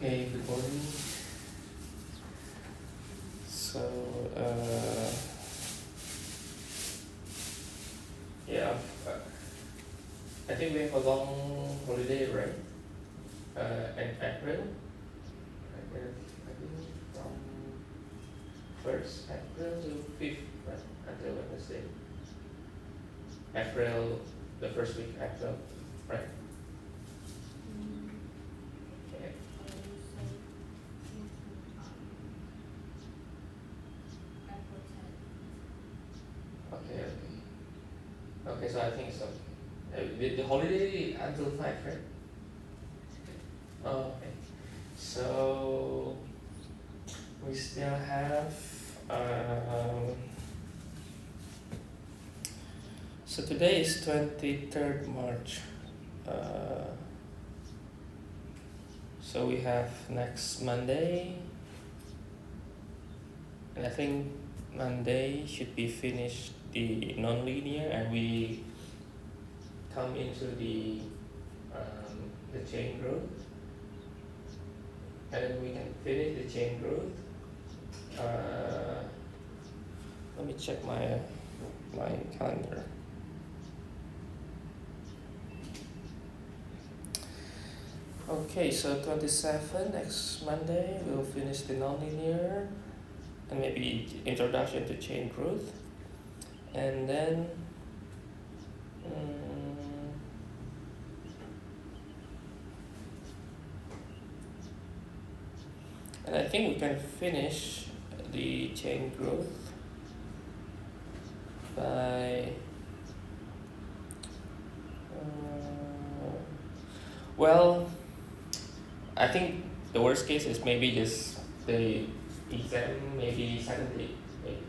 Okay, good morning. So, yeah, I think we have a long holiday, right? In April. I think from 1st April to 5th, right? Until Wednesday. April, the first week April, right? Okay. Okay, okay. Okay, so I think so. The holiday until 5, right? Oh, okay. So we still have so today is 23rd March. So we have next Monday, and I think Monday should be finished the nonlinear, and we come into the chain growth, and then we can finish the chain growth. Let me check my calendar. Okay, so 27 next Monday we'll finish the nonlinear and maybe introduction to chain growth, and then and I think we can finish the chain growth by well, I think the worst case is maybe just the exam, maybe Saturday, maybe,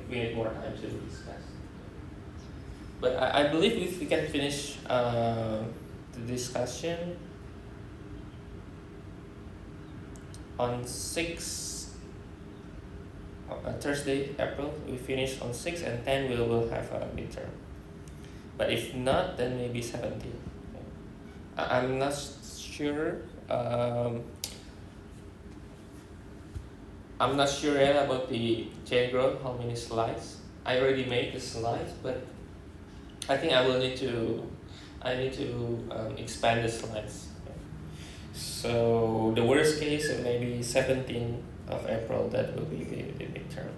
if we need more time to discuss. But I believe if we can finish the discussion on 6 Thursday, April, we finish on 6, and 10 we will have a midterm. But if not, then maybe 17. I'm not sure. I'm not sure yet about the chain growth, how many slides. I already made the slides, but I think I need to expand the slides. So the worst case is maybe 17th of April, that will be the midterm.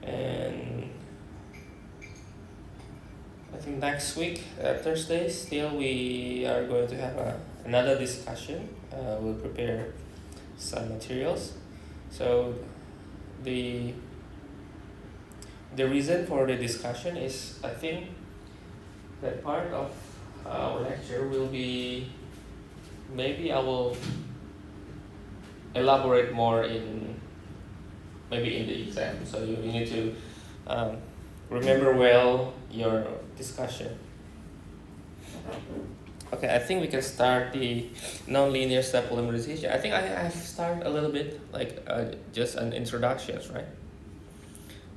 And I think next week, Thursday, still we are going to have another discussion. We'll prepare some materials. So the reason for the discussion is, I think that part of our lecture will be, maybe I will elaborate more maybe in the exam. So you need to remember well your discussion. Okay, I think we can start the nonlinear step polymerization. I think I have started a little bit, like just an introduction, right?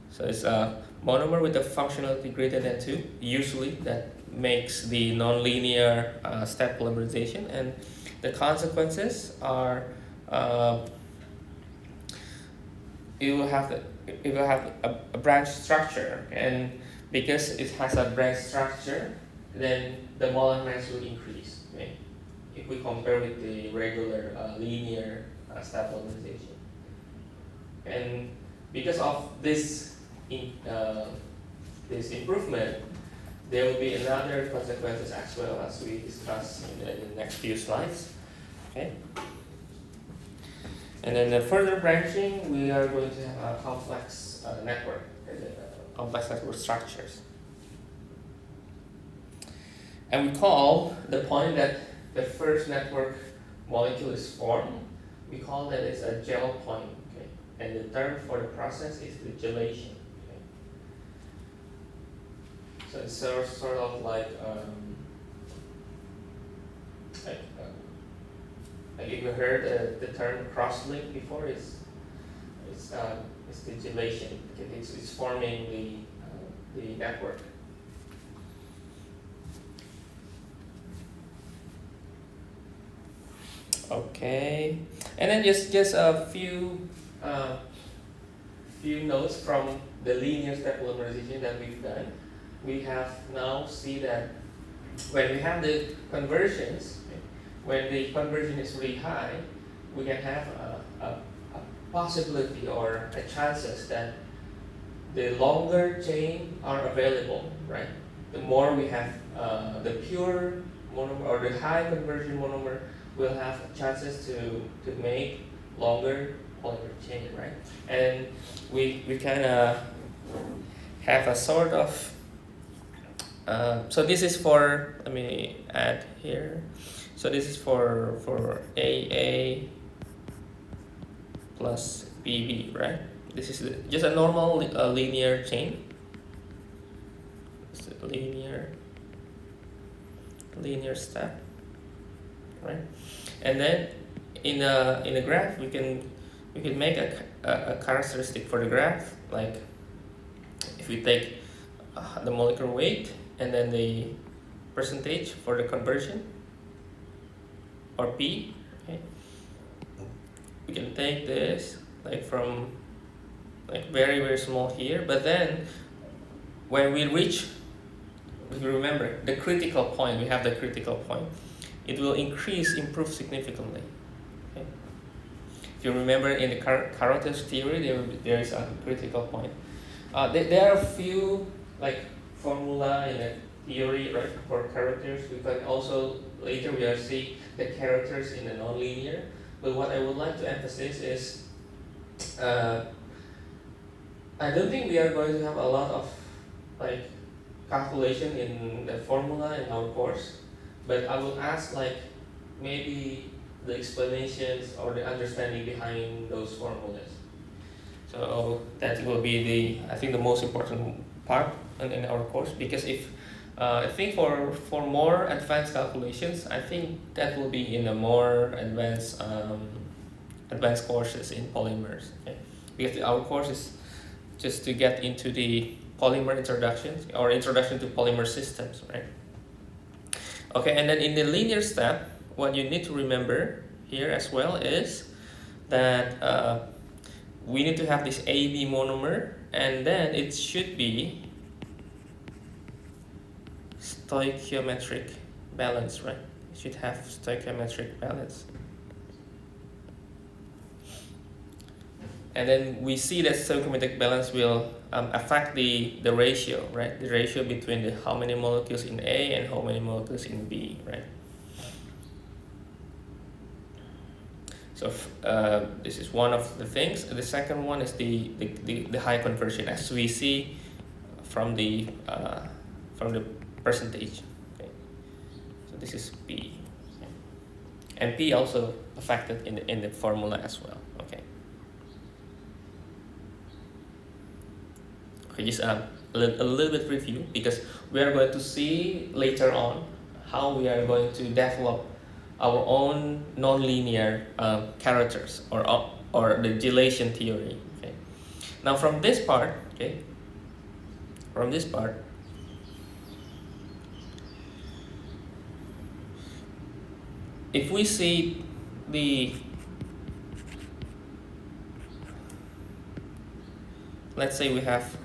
So it's a monomer with a functionality greater than 2, usually that makes the nonlinear step polymerization, and the consequences are it will have a branch structure, and because it has a branch structure, then the molar mass will increase, right? If we compare with the regular linear step polymerization. And because of this improvement, there will be another consequences as well, as we discuss in the next few slides. Okay. And then the further branching, we are going to have a complex network, complex network structures. And we call the point that the first network molecule is formed, we call that as a gel point. Okay? And the term for the process is the gelation. Okay? So it's sort of like if you heard the term cross-link before, it's the gelation. Okay? It's forming the network. Okay, and then just a few notes from the linear step polymerization that we've done. We have now see that when we have the conversions, when the conversion is really high, we can have a possibility or a chances that the longer chain are available, right? The more we have the pure monomer or the high conversion monomer, will have chances to make longer polymer chain, right? And we kind of have a sort of so this is for, let me add here, so this is for AA plus BB, right? This is just a normal linear chain. It's a linear step, right? And then in a graph we can make a characteristic for the graph, like if we take the molecular weight and then the percentage for the conversion, or P, okay? We can take this like from like very small here, but then when we reach, if you remember the critical point, we have the critical point, it will improve significantly. Okay? If you remember in the Carot's theory, there is a critical point. There are a few like formula in the theory, right, for characters. We can also later we will see the characters in the nonlinear. But what I would like to emphasize is, I don't think we are going to have a lot of like calculation in the formula in our course, but I will ask like maybe the explanations or the understanding behind those formulas. So that will be I think the most important part in our course, because if I think for more advanced calculations, I think that will be in a more advanced courses in polymers. Okay? Because our course is just to get into the polymer introductions or introduction to polymer systems, right? Okay, and then in the linear step, what you need to remember here as well is that we need to have this AB monomer, and then it should be stoichiometric balance, right? It should have stoichiometric balance. And then we see that stoichiometric balance will affect the ratio, right? The ratio between how many molecules in A and how many molecules in B, right? So this is one of the things. The second one is the high conversion, as we see from the percentage. Okay. So this is P, okay. And P also affected in the formula as well. Okay. Okay, just a little bit review, because we are going to see later on how we are going to develop our own nonlinear characters or the dilation theory. Okay. Now from this part, okay, if we see let's say we have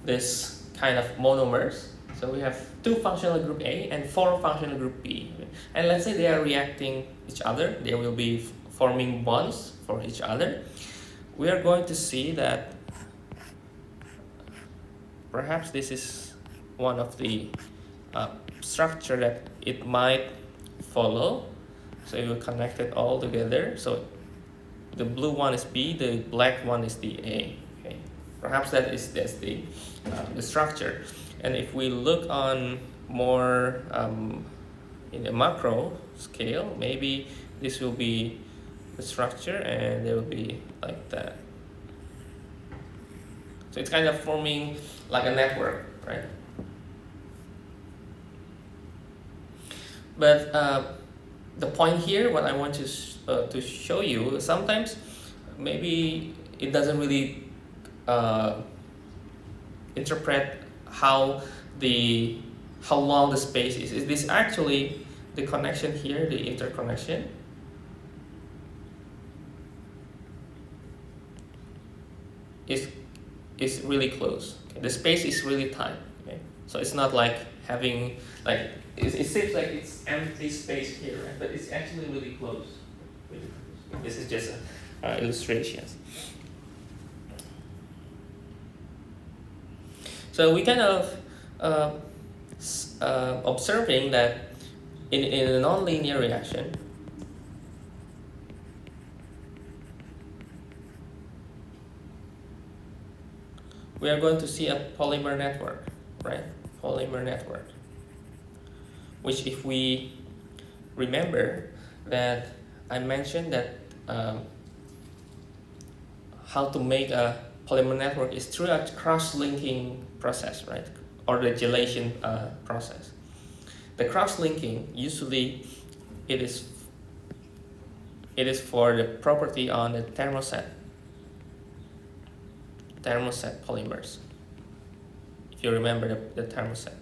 this kind of monomers. So we have 2 functional group A and 4 functional group B. And let's say they are reacting each other. They will be forming bonds for each other. We are going to see that perhaps this is one of the structure that it might follow. So you will connect it all together. So the blue one is B, the black one is the A. Okay. Perhaps that's the structure. And if we look on more in the macro scale, maybe this will be the structure and they will be like that. So it's kind of forming like a network, right? But the point here, what I want to show you, sometimes maybe it doesn't really interpret how long the space is. This actually the connection here, the interconnection, is really close. Okay? The space is really tight. Okay? So it's not like having like it seems like it's empty space here, right? But it's actually really close. Really close. This is just illustrations. So we kind of observing that in a nonlinear reaction, we are going to see a polymer network, right? Polymer network. Which, if we remember that I mentioned that how to make a polymer network is through a cross-linking process, right? Or the gelation process. The cross-linking, usually it is for the property on the thermoset polymers. If you remember the thermoset.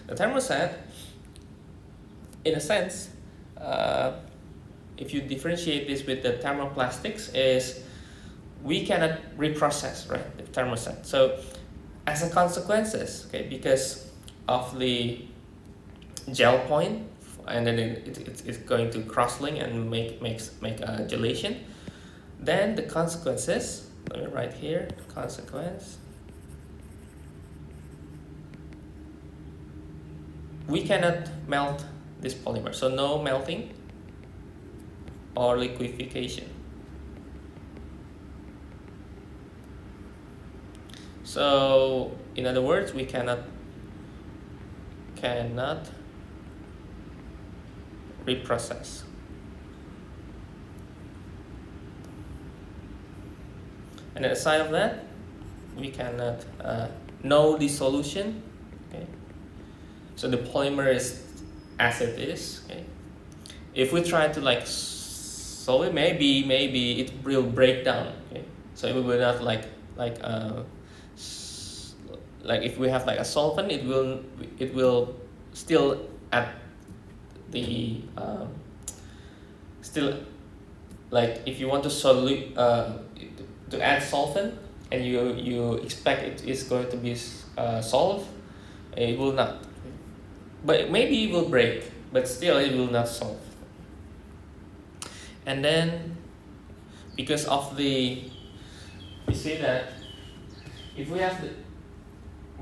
The thermoset, in a sense, if you differentiate this with the thermoplastics, is we cannot reprocess, right, the thermoset. So as a consequences, okay, because of the gel point, and then it's going to cross-link and make a gelation, then the consequences, let me write here, consequence, we cannot melt this polymer, so no melting or liquefaction. So in other words, we cannot reprocess. And aside of that, we cannot no dissolution. Okay, so the polymer is as it is. Okay, if we try to like solve it, maybe it will break down. Okay, so it will not like if we have like a solvent, it will still at the still, like if you want to solute to add solvent and you expect it is going to be solved, it will not. But maybe it will break, but still it will not solve. And then because of the, you see that if we have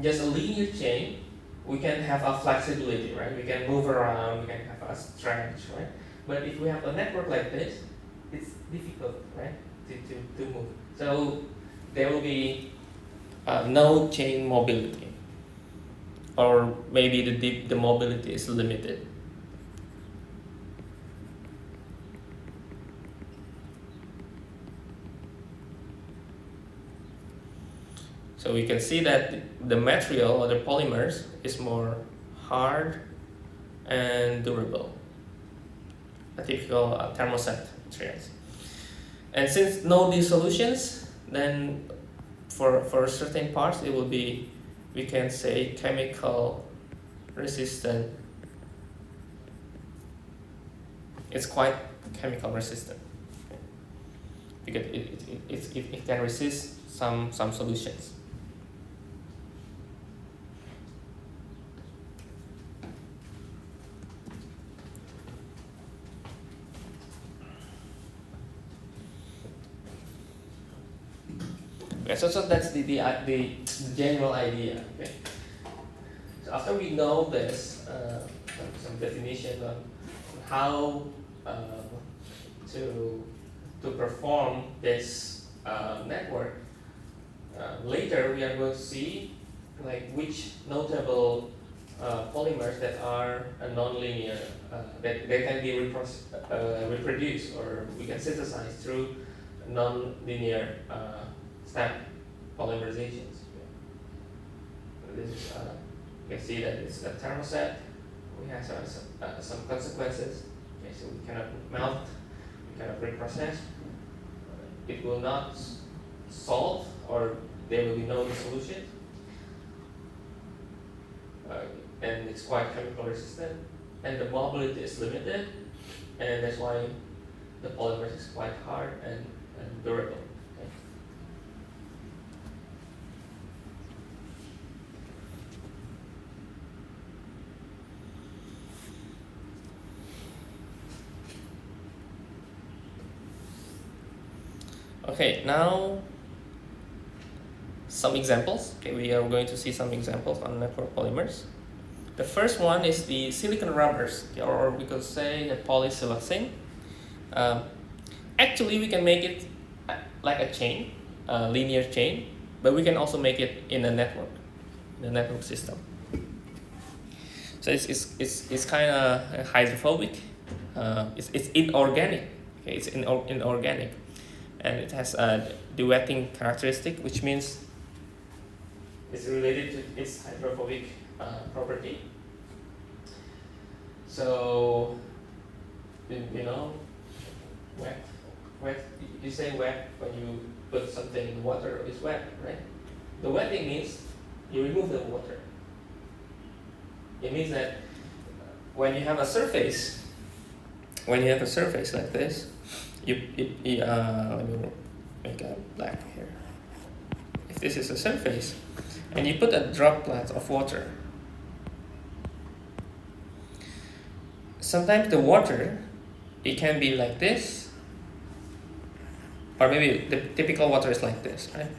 just a linear chain, we can have a flexibility, right? We can move around, we can have a stretch, right? But if we have a network like this, it's difficult, right, to move. So there will be no chain mobility, or maybe the mobility is limited. So we can see that the material or the polymers is more hard and durable, a typical thermoset materials. And since no dissolutions, then for certain parts it will be, we can say, chemical resistant. It's quite chemical resistant because it can resist some solutions. Okay, so that's the general idea. Okay. So after we know this, some definition on how to perform this network, later we are going to see like which notable polymers that are non-linear, that they can be reproduced, or we can synthesize through non-linear step polymerizations. So this is, you can see that it's a thermoset. We have some consequences. Okay, so we cannot melt, we cannot reprocess. It will not solve, or there will be no solution. And it's quite chemical resistant. and the mobility is limited, and that's why the polymer is quite hard and durable. Okay, now some examples. Okay, we are going to see some examples on network polymers. The first one is the silicon rubbers, or we could say the polysiloxane. Actually, we can make it like a chain, a linear chain, but we can also make it in a network, the network system. So it's kind of hydrophobic. It's inorganic. Okay, it's inorganic, and it has a duetting characteristic, which means it's related to its hydrophobic property. So, you know, wet. You say wet when you put something in water. It's wet, right? The wetting means you remove the water. It means that when you have a surface like this, let me make a black here. If this is a surface, and you put a droplet of water, sometimes the water, it can be like this, or maybe the typical water is like this, right?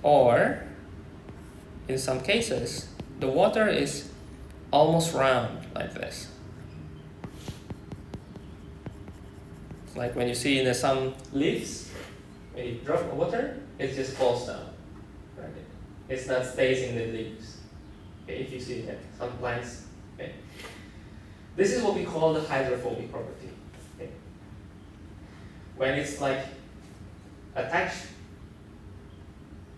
Or in some cases, the water is almost round like this. It's like when you see in some leaves, when you drop water, it just falls down. Right? It's not stays in the leaves. Okay, if you see that some plants. Okay. This is what we call the hydrophobic property. Okay. When it's like attached,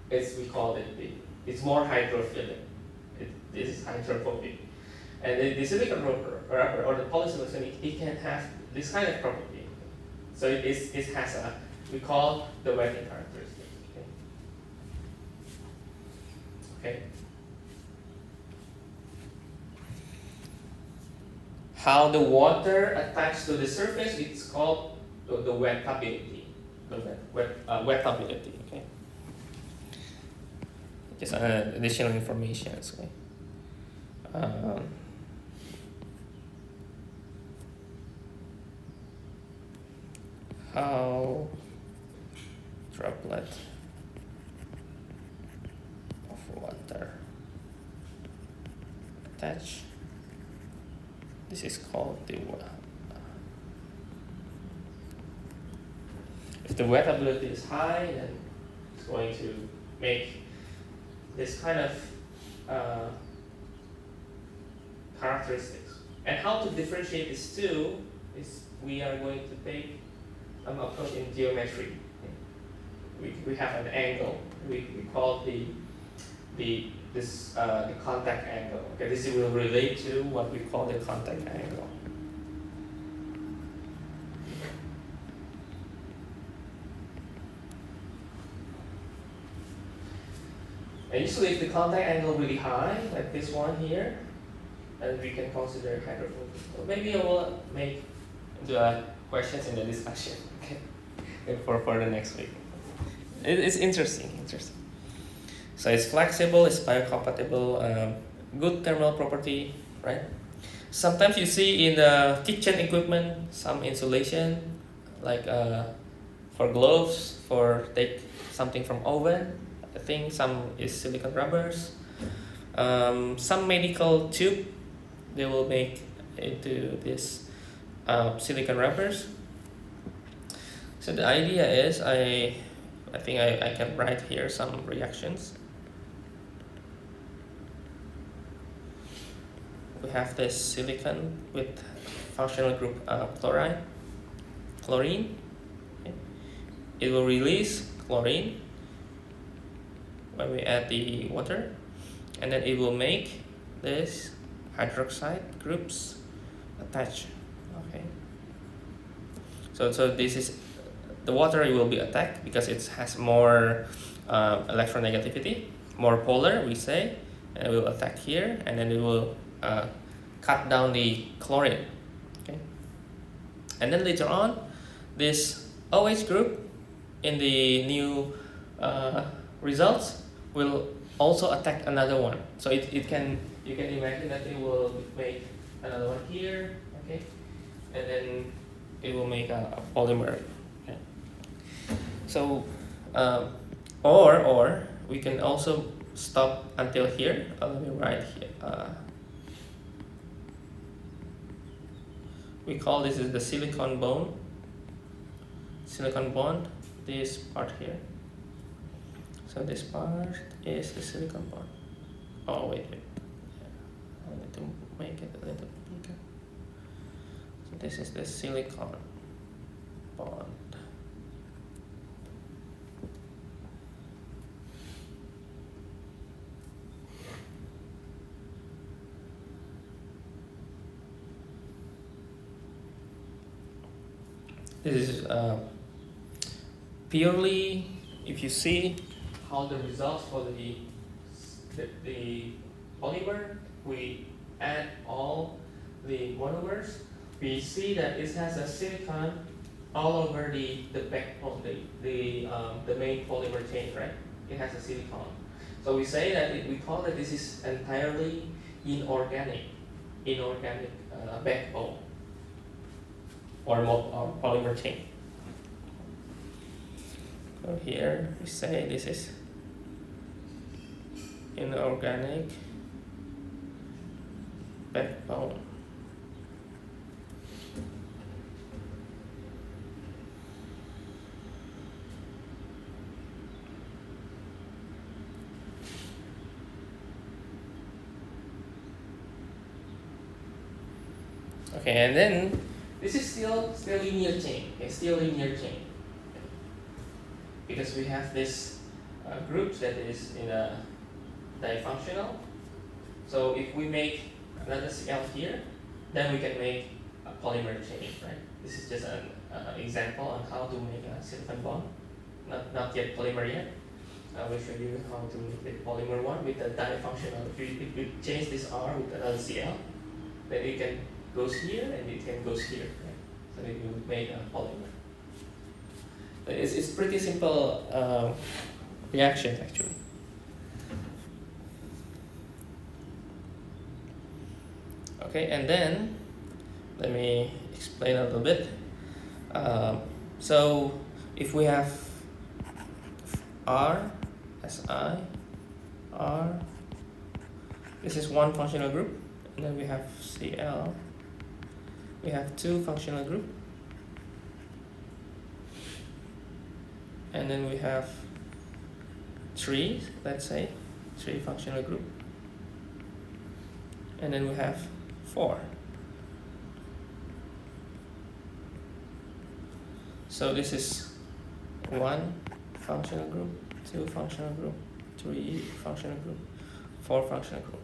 we call it it's more hydrophilic. This is hydrophobic. And the silicon rubber or the polysilicon, it can have this kind of property. So it has we call the wetting characteristic. Okay. How the water attached to the surface, it's called the wettability. Wettability. Okay. Just additional information. Okay. How droplet of water attach. This is called the if the wettability is high, then it's going to make this kind of characteristics. And how to differentiate these two is we are going to take an approach in geometry. We have an angle. We call the contact angle. Okay, this will relate to what we call the contact angle. And usually if the contact angle really high, like this one here, then we can consider hydrophobic. So maybe I will make the questions in the discussion, okay, for the next week. It's interesting. So it's flexible, it's biocompatible, good thermal property, right? Sometimes you see in the kitchen equipment some insulation, like for gloves, for take something from oven. I think some is silicone rubbers. Some medical tube, they will make into this silicone rubbers. So the idea is, I think I can write here some reactions. We have this silicon with functional group chlorine. Okay. It will release chlorine when we add the water, and then it will make this hydroxide groups attach. Okay. So this is the water. It will be attacked because it has more electronegativity, more polar, we say, and it will attack here, and then it will cut down the chlorine. Okay, and then later on, this OH group in the new results will also attack another one. So it can, you can imagine that it will make another one here, okay, and then it will make a polymer. Okay. So or we can also stop until here. Let me write here. We call this is the silicon bond. Silicon bond. This part here. So this part is the silicon bond. Oh wait. I need to make it a little bigger. So this is the silicon bond. This is purely, if you see how the results for the polymer, we add all the monomers, we see that it has a silicon all over the backbone, the main polymer chain, right? It has a silicon. So we say that we call that this is entirely inorganic backbone or polymer chain. So here we say this is inorganic backbone. Okay, and then this is still linear chain. Okay, still linear chain. Because we have this group that is in a difunctional. So if we make another Cl here, then we can make a polymer chain, right? This is just an example on how to make a silicon bond. Not yet polymer yet. I will show you how to make the polymer one with the difunctional. If you change this R with another Cl, then it can goes here and it can goes here, right? So then you make a polymer. It's pretty simple reaction actually. Okay, and then let me explain a little bit. So if we have R, Si, R, this is one functional group, and then we have Cl, we have two functional group, and then we have three, let's say, three functional group, and then we have four. So this is one functional group, two functional group, three functional group, four functional group.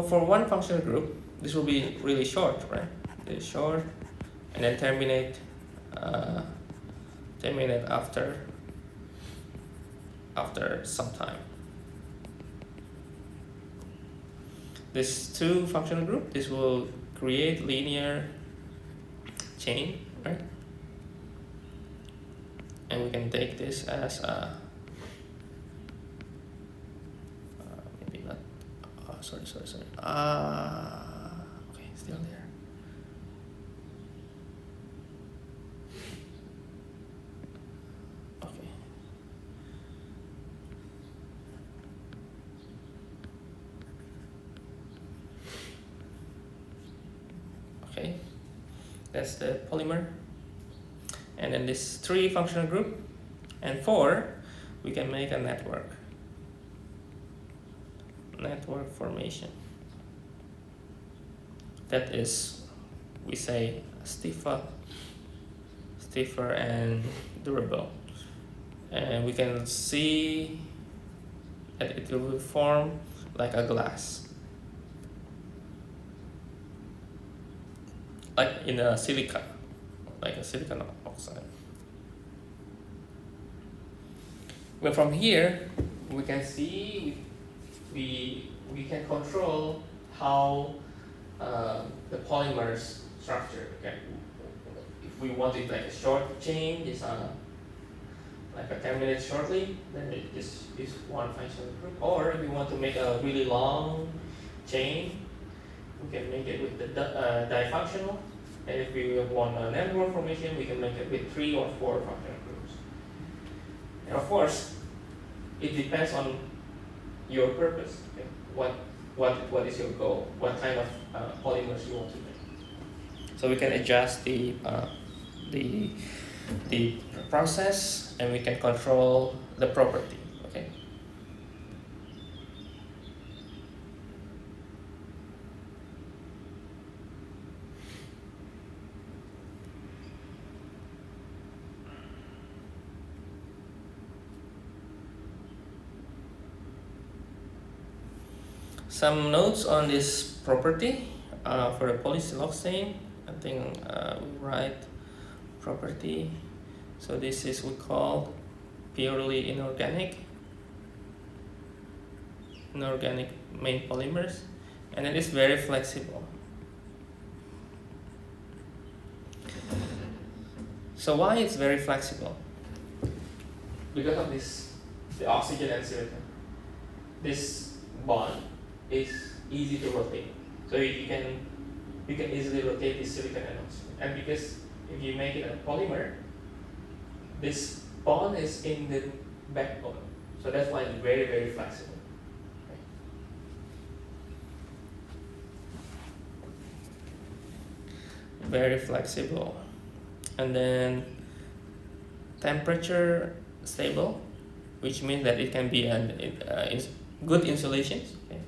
For one functional group, this will be really short, right? It's short, and then terminate after some time. This two functional group, this will create linear chain, right? And we can take this as a maybe not. Sorry. Okay, still there. Okay. Okay, that's the polymer. And then this three functional group, and four, we can make a network formation. That is, we say, stiffer and durable. And we can see that it will form like a glass, like in a silica, like a silicon oxide. Well, from here we can see we can control how the polymer's structure. Okay, if we want it like a short chain, just like a 10 minutes shortly, then it just is one functional group. Or if we want to make a really long chain, we can make it with the difunctional. And if we want a network formation, we can make it with 3 or 4 functional groups. And of course, it depends on your purpose. Okay? What is your goal? What kind of polymers you want to make? So we can adjust the process, and we can control the property. Okay. Some notes on this property for the polysiloxane. I think we write property. So this is we call purely inorganic main polymers, and it is very flexible. So why it's very flexible? Because of this, the oxygen and silicon. This bond is easy to rotate, so you can easily rotate the silicon and oxygen. And because if you make it a polymer, this bond is in the backbone, so that's why it's very, very flexible. Okay. Very flexible, and then temperature stable, which means that it can be good insulation. Okay.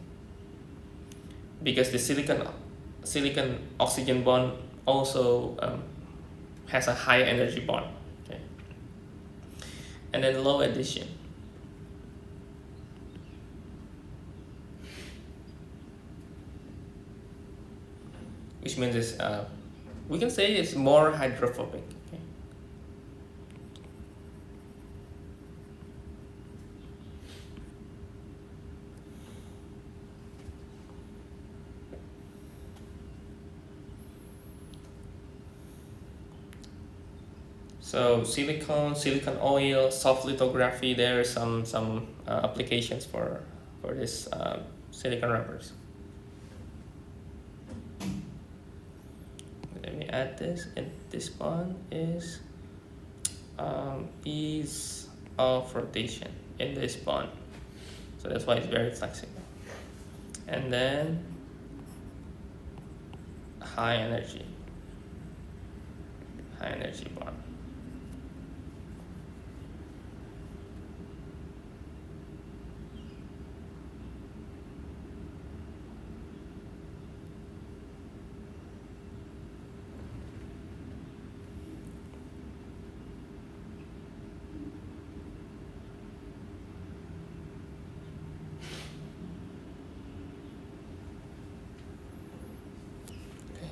Because the silicon oxygen bond also has a high energy bond. Okay. And then low addition. Which means it's, we can say it's more hydrophobic. Okay. So silicon oil, soft lithography. There are some applications for this silicon rubbers. Let me add this, and this bond is ease of rotation in this bond, so that's why it's very flexible. And then high energy bond.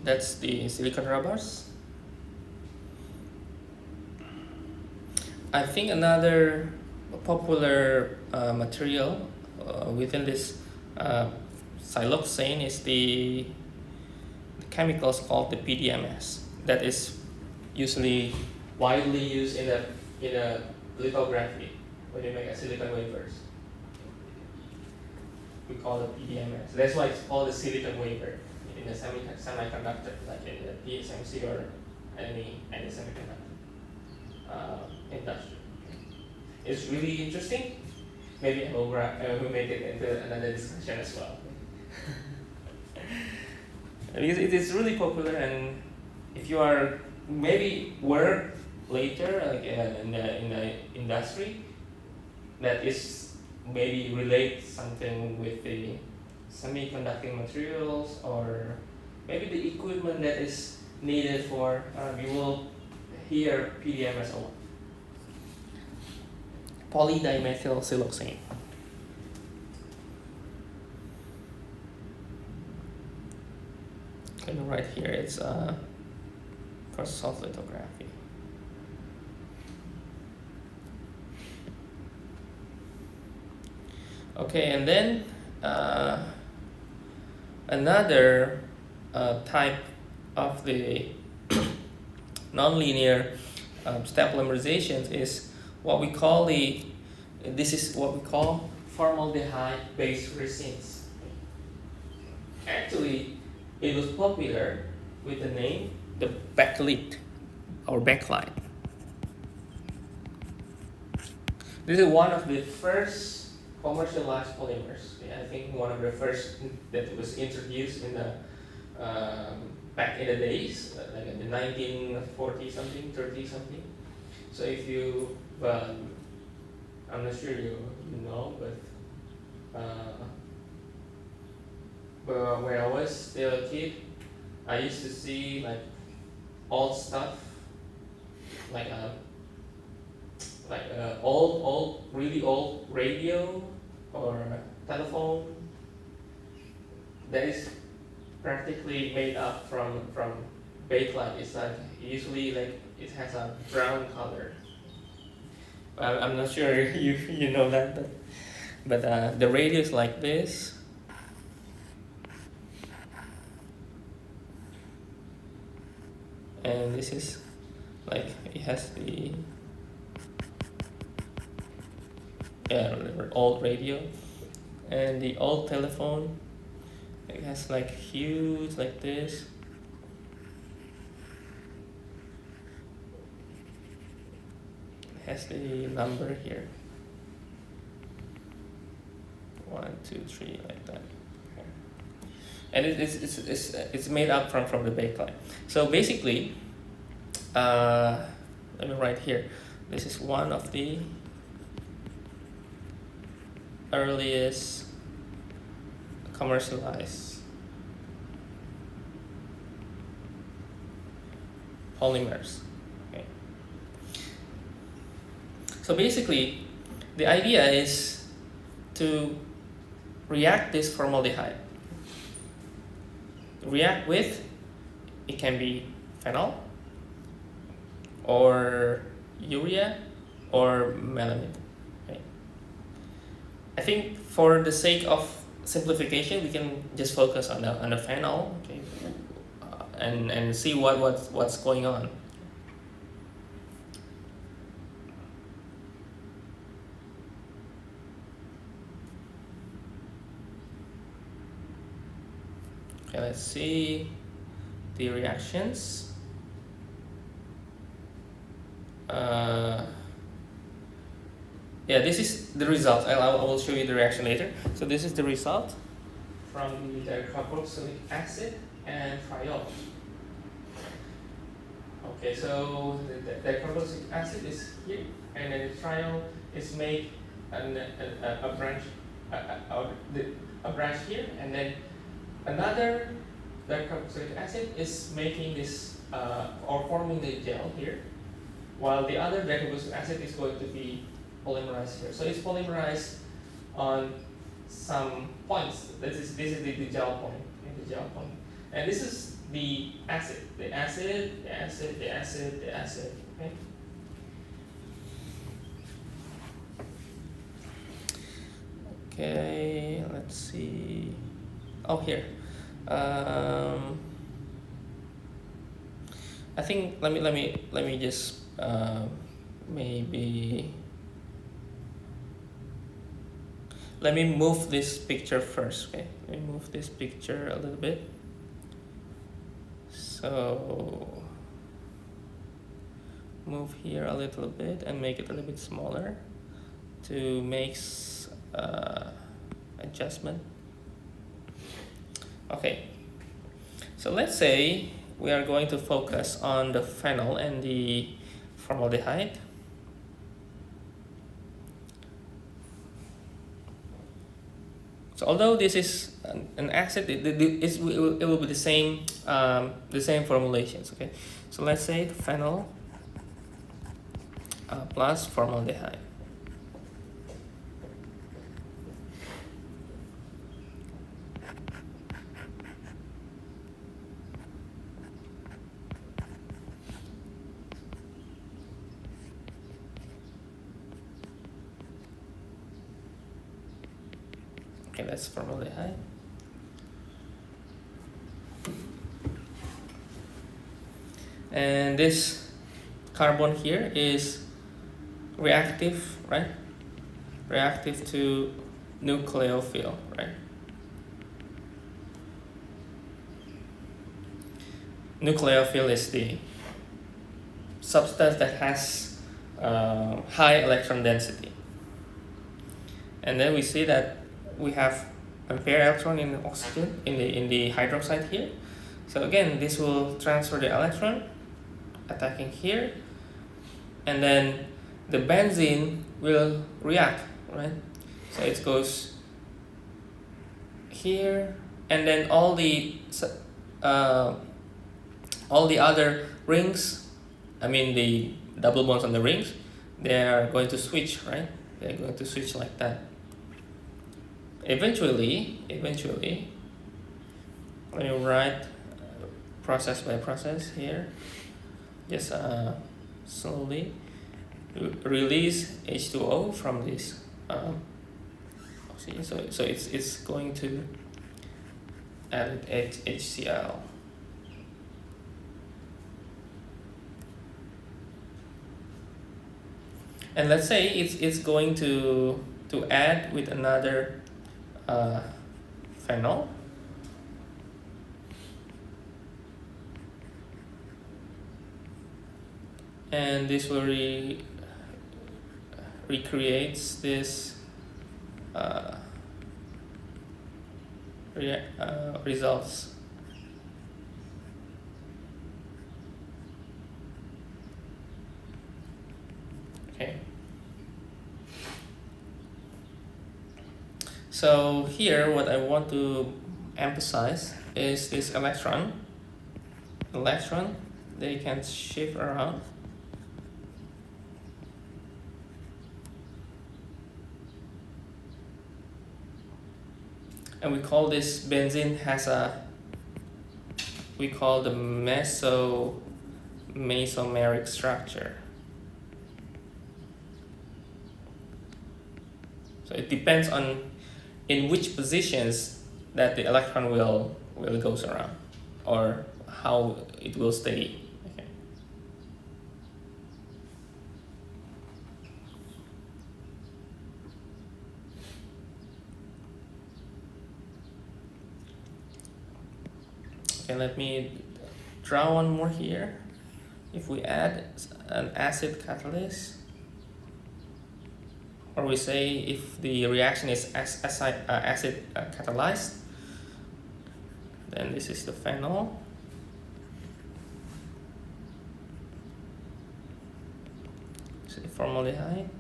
That's the silicon rubbers. I think another popular material within this siloxane is the chemicals called the PDMS. That is usually widely used in a lithography when you make a silicon wafers. We call it PDMS. That's why it's called a silicon wafer in the semiconductor, like in the TSMC or any semiconductor industry. It's really interesting. Maybe we'll make it into another discussion as well. Because it is really popular, and if you are maybe work later, like in the industry, that is maybe relate something with the semiconducting materials, or maybe the equipment that is needed for, you will hear PDMS a lot. Polydimethyl siloxane. And right here it's for soft lithography. Okay, and then uh, another type of the nonlinear step polymerizations is what we call this is what we call formaldehyde-based resins. Actually, it was popular with the name the backlit or backlight. This is one of the first commercialized polymers. I think one of the first that was introduced in the back in the days, like in the 1940 something, 30 something. So if you, well, I'm not sure you know, but when I was still a kid, I used to see like old stuff, like really old radio or telephone that is practically made up from bakelite. It's like usually like it has a brown color. I'm not sure you know that, but the radio is like this. And this is like it has the old radio, and the old telephone. It has like hues like this. It has the number here. 1, 2, 3, like that. And it's made up from the bakelite. So basically, let me write here. This is one of the earliest commercialized polymers. Okay. So basically, the idea is to react this formaldehyde. React with, it can be phenol or urea or melamine. Okay. I think for the sake of simplification, we can just focus on the phenol, okay, and see what's going on. Okay, let's see the reactions. Yeah, this is the result. I will show you the reaction later. So this is the result from the dicarboxylic acid and triol. Okay, so the dicarboxylic acid is here, and then the triol is made a branch here, and then another dicarboxylic acid is making this or forming the gel here, while the other dicarboxylic acid is going to be polymerized here. So it's polymerized on some points. This is the gel point, okay, the gel point, and this is the acid, the acid, the acid, the acid, the acid. Okay. Okay, let's see. Oh, here. I think let me just maybe let me move this picture first. Okay, let me move this picture a little bit. So move here a little bit and make it a little bit smaller to make adjustment. Okay, so let's say we are going to focus on the phenol and the formaldehyde. So although this is an acid, it will be the same formulations. Okay, so let's say the phenol plus formaldehyde. Okay, that's formaldehyde. And this carbon here is reactive, right? Reactive to nucleophile, right? Nucleophile is the substance that has high electron density. And then we see that we have a pair electron in the oxygen, in the hydroxide here. So again, this will transfer the electron, attacking here, and then the benzene will react, right? So it goes here, and then all the other rings, I mean the double bonds on the rings, they are going to switch, right? They're going to switch like that. Eventually, let me write process by process here. Just slowly release H2O from this oxygen. So it's going to add HCl. And let's say it's going to add with another phenol. And this will recreates this results. Okay. So here what I want to emphasize is this electron. They can shift around. And we call this benzene has we call the mesomeric structure. So it depends on in which positions that the electron will goes around, or how it will stay. Okay. Okay, let me draw one more here. If we add an acid catalyst, or we say if the reaction is acid catalyzed, then this is the phenol. So formaldehyde.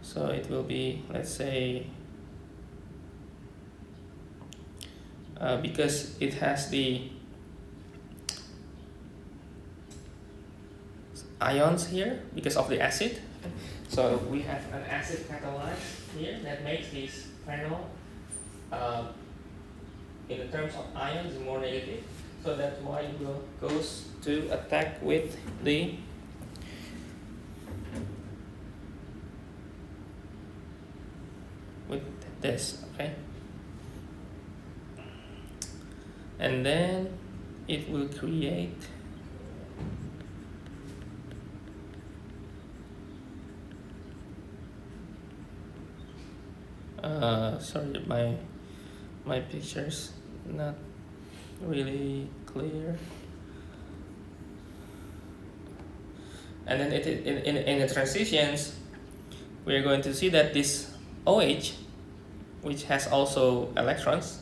So it will be, let's say, because it has the ions here because of the acid. So we have an acid catalyzed here that makes this phenol in the terms of ions more negative. So that's why it will goes to attack with this, okay? And then it will create sorry, my picture's not really clear. And then in the transitions, we're going to see that this OH, which has also electrons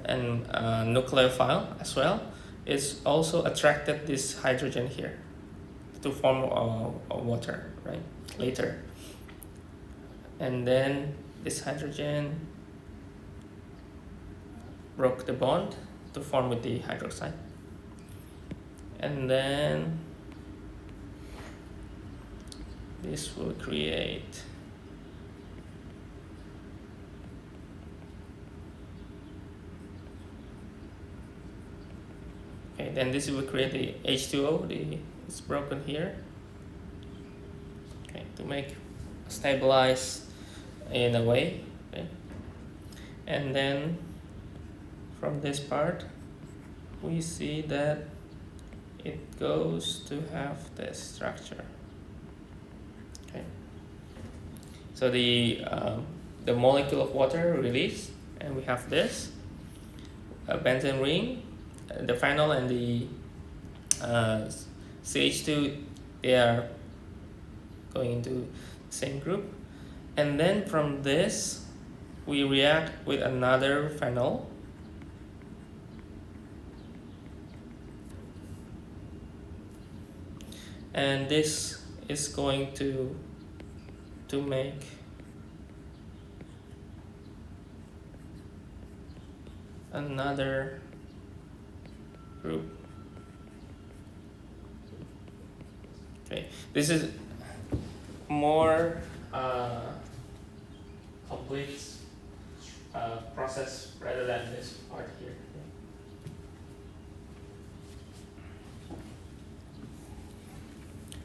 and nucleophile as well, is also attracted this hydrogen here to form water, right, later. And then this hydrogen broke the bond to form with the hydroxide. And then this will create then this will create the H2O, it's broken here, okay, to make a stabilize in a way, okay? And then from this part we see that it goes to have this structure, okay? So the molecule of water release, and we have this benzene ring, the phenol and the CH2, they are going into the same group. And then from this we react with another phenol, and this is going to make another group. Okay, this is more complete process rather than this part here.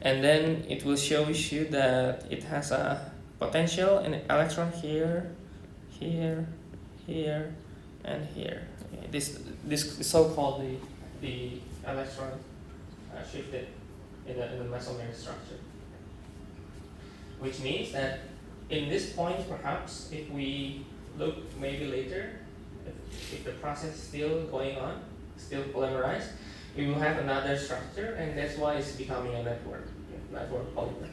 And then it will show you that it has a potential and an electron here, here, here, and here. Okay. This is so-called the electron shifted in the mesomeric structure, which means that in this point, perhaps if we look maybe later, if the process is still going on, still polymerized, we will have another structure, and that's why it's becoming a network polymer.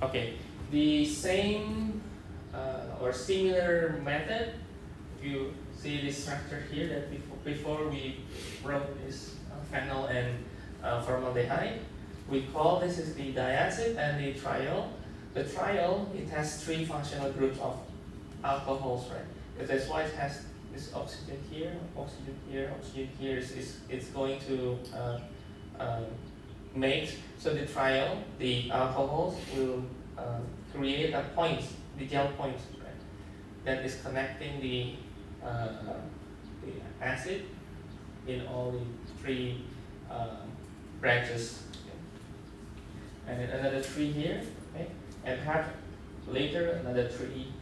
Okay, the same or similar method, if you see this structure here, that before we wrote this phenol and formaldehyde, we call this is the diacid and the triol. The triol, it has three functional groups of alcohols, right? That's why it has this oxygen here, oxygen here, oxygen here. It's going to make, so the triol, the alcohols will create a point, the gel point, right, that is connecting the acid in all the three branches. Okay. And then another three here, okay, and have later another three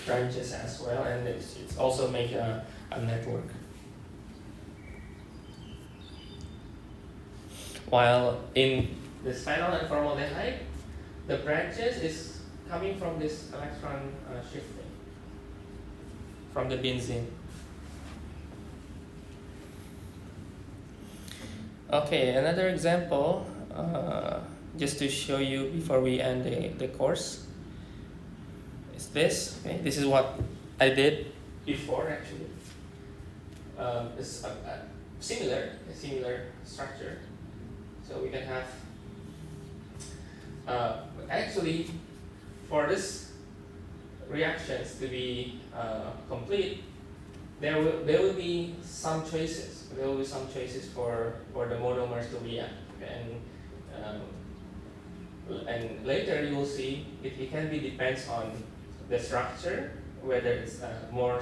branches as well, and it's also make a network. While in this phenol and formaldehyde, the branches is coming from this electron shifting from the benzene. Okay, another example, just to show you before we end the course, is this. Okay, this is what I did before actually. It's a similar structure. So we can have, actually, for this reactions to be complete, there will be some choices. There will be some choices for the monomers to react, and later you will see it can be depends on the structure, whether it's more,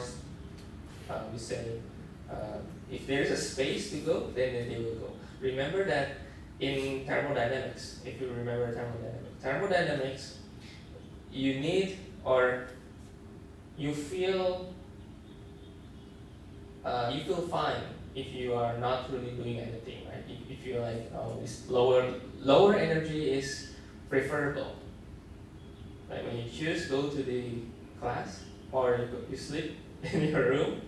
we say, if there is a space to go, then they will go. Remember that in thermodynamics, if you remember thermodynamics, you need, or you feel fine if you are not really doing anything, right? If you're like, oh, this lower energy is preferable. Like when you choose go to the class or you sleep in your room,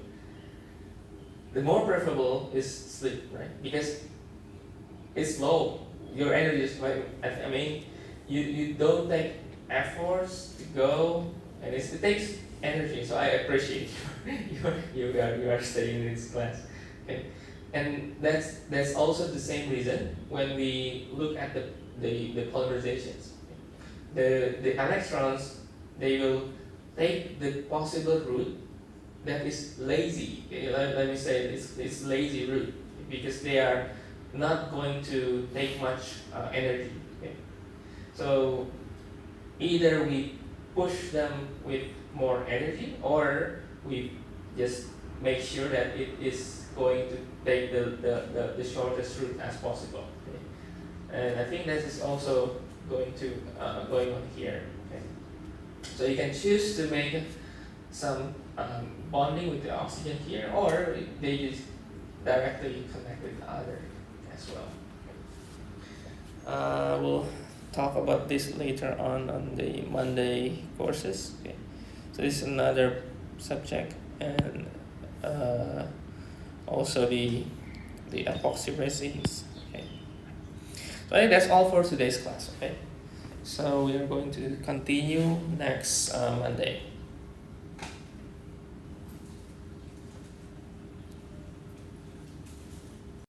the more preferable is sleep, right? Because it's low. Your energy is like, I mean, you don't take efforts to go, and it takes energy. So I appreciate you are studying in this class. Okay, and that's also the same reason when we look at the polymerizations. The electrons, they will take the possible route that is lazy. Okay? Let me say it's lazy route because they are not going to take much energy. Okay? So either we push them with more energy, or we just make sure that it is going to take the shortest route as possible. Okay? And I think that is also going on here. Okay? So you can choose to make some bonding with the oxygen here, or they just directly connect with the other as well. We'll talk about this later on the Monday courses. Okay. So this is another subject, and also the epoxy resins. Okay. So I think that's all for today's class. Okay. So we are going to continue next Monday.